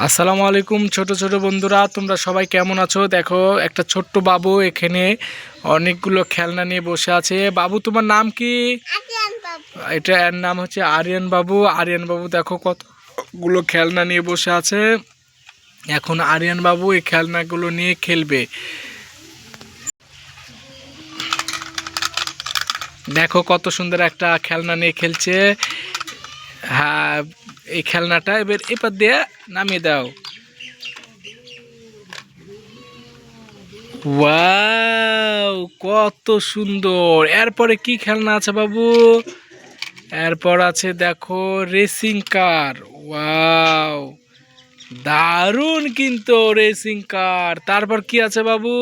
আসসালামু আলাইকুম ছোট ছোট বন্ধুরা, তোমরা সবাই কেমন আছো? দেখো, একটা ছোট্ট বাবু এখানে অনেকগুলো খেলনা নিয়ে বসে আছে। বাবু, তোমার নাম কি? এটা এর নাম হচ্ছে আরিয়ান বাবু। আরিয়ান বাবু দেখো কতগুলো খেলনা নিয়ে বসে আছে। এখন আরিয়ান বাবু এই খেলনাগুলো নিয়ে খেলবে। দেখো কত সুন্দর একটা খেলনা নিয়ে খেলছে। হ্যাঁ, এই খেলনাটা এবার দিয়ে নামিয়ে দাও। ওয়াও, কত সুন্দর! এরপরে কি খেলনা আছে বাবু? এরপর আছে দেখো রেসিং কার। ওয়াও, দারুণ কিন্তু রেসিং কার। তারপর কি আছে বাবু?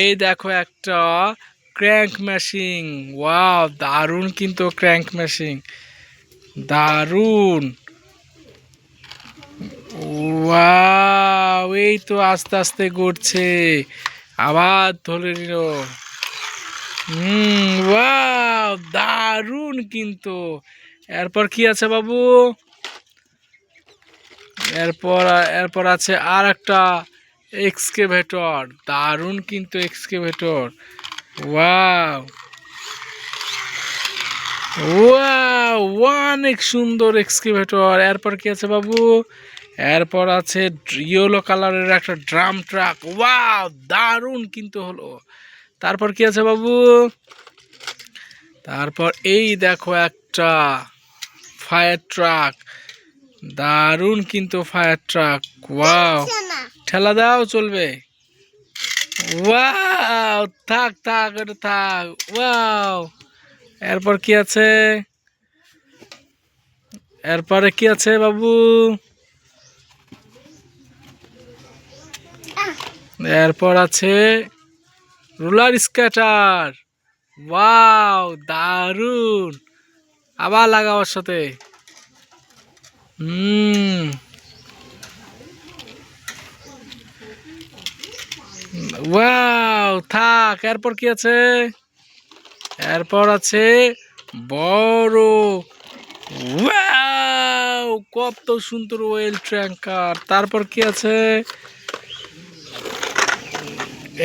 এই দেখো একটা ক্র্যাঙ্ক মেশিন। ওয়াও, দারুণ কিন্তু ক্র্যাঙ্ক মেশিন, দারুণ। ওয়াও, এই তো আস্তে আস্তে ঘুরছে, আবার ধরে নিল। ওয়াও, দারুণ কিন্তু। এরপর কি আছে বাবু? এরপর এরপর আছে আর একটা এক্সকেভেটর। দারুণ কিন্তু এক্সকেভেটর। ওয়াও ওয়াও, অনেক সুন্দর এক্সকেভেটর। এরপর কি আছে বাবু? এরপর আছে ইয়েলো কালারের একটা ড্রাম ট্রাক। ওয়াও, দারুণ কিন্তু হলো। তারপর কি আছে বাবু? তারপর এই দেখো একটা ফায়ার ট্রাক। দারুণ কিন্তু ফায়ার ট্রাক। ওয়াও, ঠেলা দাও, চলবে। ওয়াও, থাক থাক, এটা থাক। ওয়াও, এরপর কি আছে? এরপরে কি আছে বাবু? এরপর আছে রোলার স্কেটার। ওয়াও, দারুণ। আবার লাগাও ওর সাথে। ওয়াও, থাক। এরপর কি আছে? এরপর আছে বড়। ওয়াও, কত সুন্দর ওয়েল ট্যাঙ্কার। তারপর কি আছে?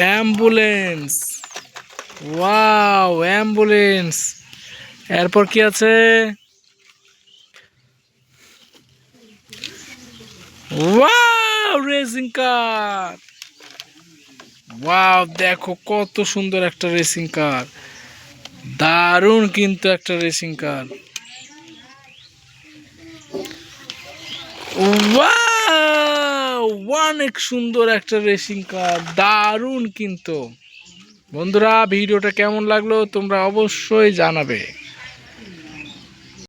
অ্যাম্বুলেন্স। Wow, ambulance. এরপর কি আছে? Wow, racing car. ওয়াও, দেখো কত সুন্দর একটা রেসিং কার, দারুণ কিন্তু একটা রেসিং কার। ওয়াও, অনেক সুন্দর একটা রেসিং কার, দারুণ কিন্তু। বন্ধুরা, ভিডিওটা কেমন লাগলো তোমরা অবশ্যই জানাবে।